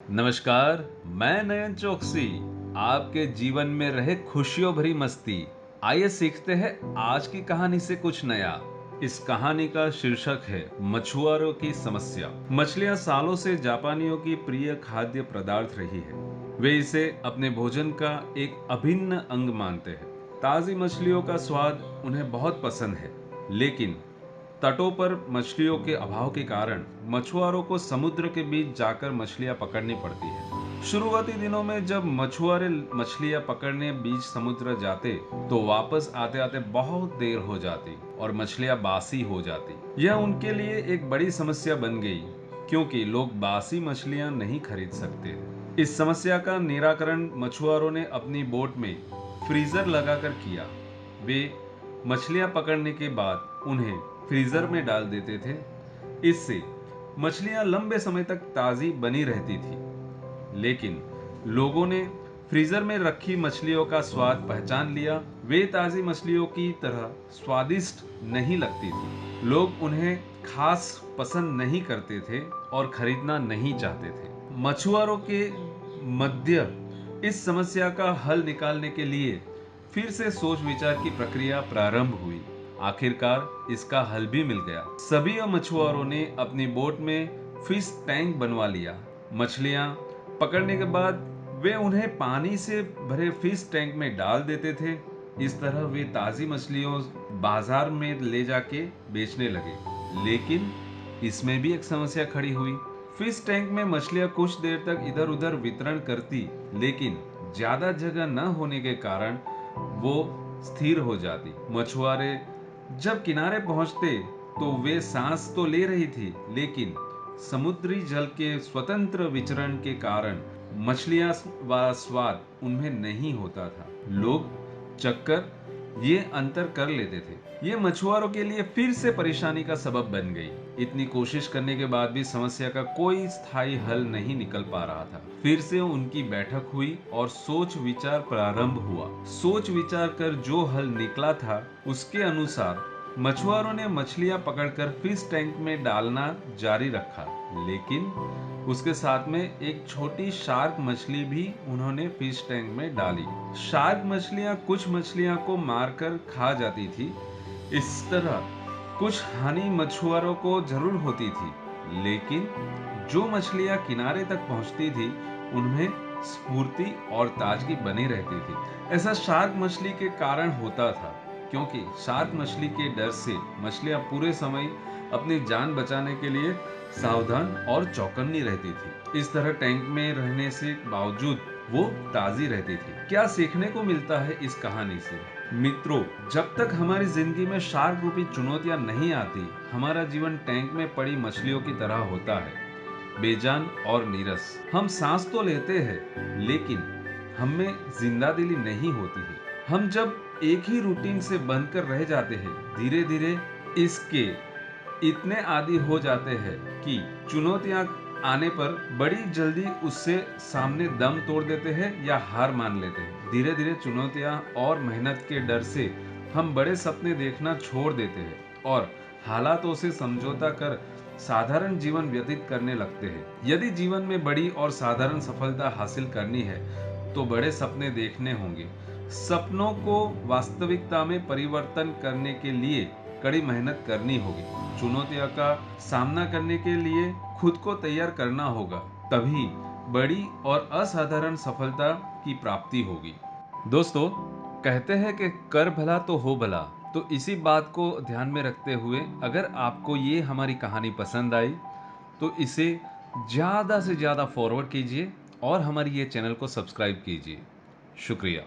नमस्कार। मैं नयन चौकसी आपके जीवन में रहे खुशियों भरी मस्ती। आइए सीखते हैं आज की कहानी से कुछ नया। इस कहानी का शीर्षक है मछुआरों की समस्या। मछलियां सालों से जापानियों की प्रिय खाद्य पदार्थ रही है। वे इसे अपने भोजन का एक अभिन्न अंग मानते हैं। ताजी मछलियों का स्वाद उन्हें बहुत पसंद है, लेकिन तटों पर मछलियों के अभाव के कारण मछुआरों को समुद्र के बीच जाकर मछलियां पकड़नी पड़ती है। शुरुआती दिनों में जब मछुआरे मछलियां पकड़ने बीच समुद्र जाते तो वापस आते आते बहुत देर हो जाती और मछलियां बासी हो जाती। यह उनके लिए एक बड़ी समस्या बन गई, क्योंकि लोग बासी मछलियां नहीं खरीद सकते। इस समस्या का निराकरण मछुआरों ने अपनी बोट में फ्रीजर लगाकर किया। वे मछलियां पकड़ने के बाद उन्हें फ्रीजर में डाल देते थे। इससे मछलियां लंबे समय तक ताजी बनी रहती थी। लेकिन लोगों ने फ्रीजर में रखी मछलियों का स्वाद पहचान लिया। वे ताजी मछलियों की तरह स्वादिष्ट नहीं लगती थी। लोग उन्हें खास पसंद नहीं करते थे और खरीदना नहीं चाहते थे। मछुआरों के मध्य इस समस्या का हल निकालने के लिए फिर से सोच विचार की प्रक्रिया प्रारंभ हुई। आखिरकार इसका हल भी मिल गया। सभी मछुआरों ने अपनी बोट में फिश टैंक बनवा लिया। मछलियां पकड़ने के बाद वे उन्हें पानी से भरे फिश टैंक में डाल देते थे। इस तरह वे ताजी मछलियों बाजार में ले जाके बेचने लगे। लेकिन इसमें भी एक समस्या खड़ी हुई। फिश टैंक में मछलियां कुछ देर तक इधर उधर वितरण करती, लेकिन ज्यादा जगह न होने के कारण वो स्थिर हो जाती। मछुआरे जब किनारे पहुंचते तो वे सांस तो ले रही थी, लेकिन समुद्री जल के स्वतंत्र विचरण के कारण मछलियां व स्वाद उनमें नहीं होता था। लोग चक्कर ये अंतर कर लेते थे। ये मछुआरों के लिए फिर से परेशानी का सबब बन गई। इतनी कोशिश करने के बाद भी समस्या का कोई स्थायी हल नहीं निकल पा रहा था। फिर से उनकी बैठक हुई और सोच विचार प्रारंभ हुआ। सोच विचार कर जो हल निकला था उसके अनुसार मछुआरों ने मछलियां पकड़कर फिश टैंक में डालना जारी रखा, लेकिन उसके साथ में एक छोटी शार्क मछली भी उन्होंने फिश टैंक में डाली। शार्क मछलियां कुछ मछलियां को मारकर खा जाती थी। इस तरह कुछ हानि मछुआरों को जरूर होती थी, लेकिन जो मछलियां किनारे तक पहुंचती थी उनमें स्फूर्ति और ताजगी बनी रहती थी। ऐसा शार्क मछली के कारण होता था, क्योंकि शार्क मछली के डर से मछलियां पूरे समय अपनी जान बचाने के लिए सावधान और चौकन्नी रहती थी। इस तरह टैंक में रहने से बावजूद वो ताजी रहती थी। क्या सीखने को मिलता है इस कहानी से? मित्रों, जब तक हमारी जिंदगी में शार्क रूपी चुनौतियां नहीं आती, हमारा जीवन टैंक में पड़ी मछलियों की तरह होता है, बेजान और नीरस। हम सांस तो लेते हैं, लेकिन हमें जिंदा दिली नहीं होती है। हम जब एक ही रूटीन से बंधकर रह जाते हैं, धीरे धीरे इसके इतने आदी हो जाते हैं कि चुनौतियां आने पर बड़ी जल्दी उससे सामने दम तोड़ देते हैं या हार मान लेते हैं। धीरे धीरे चुनौतियां और मेहनत के डर से हम बड़े सपने देखना छोड़ देते हैं और हालातों से समझौता कर साधारण जीवन व्यतीत करने लगते हैं। यदि जीवन में बड़ी और साधारण सफलता हासिल करनी है तो बड़े सपने देखने होंगे। सपनों को वास्तविकता में परिवर्तन करने के लिए कड़ी मेहनत करनी होगी। चुनौतियों का सामना करने के लिए खुद को तैयार करना होगा, तभी बड़ी और असाधारण सफलता की प्राप्ति होगी। दोस्तों, कहते हैं कि कर भला तो हो भला। तो इसी बात को ध्यान में रखते हुए अगर आपको ये हमारी कहानी पसंद आई तो इसे ज्यादा से ज्यादा फॉरवर्ड कीजिए और हमारी ये चैनल को सब्सक्राइब कीजिए। शुक्रिया।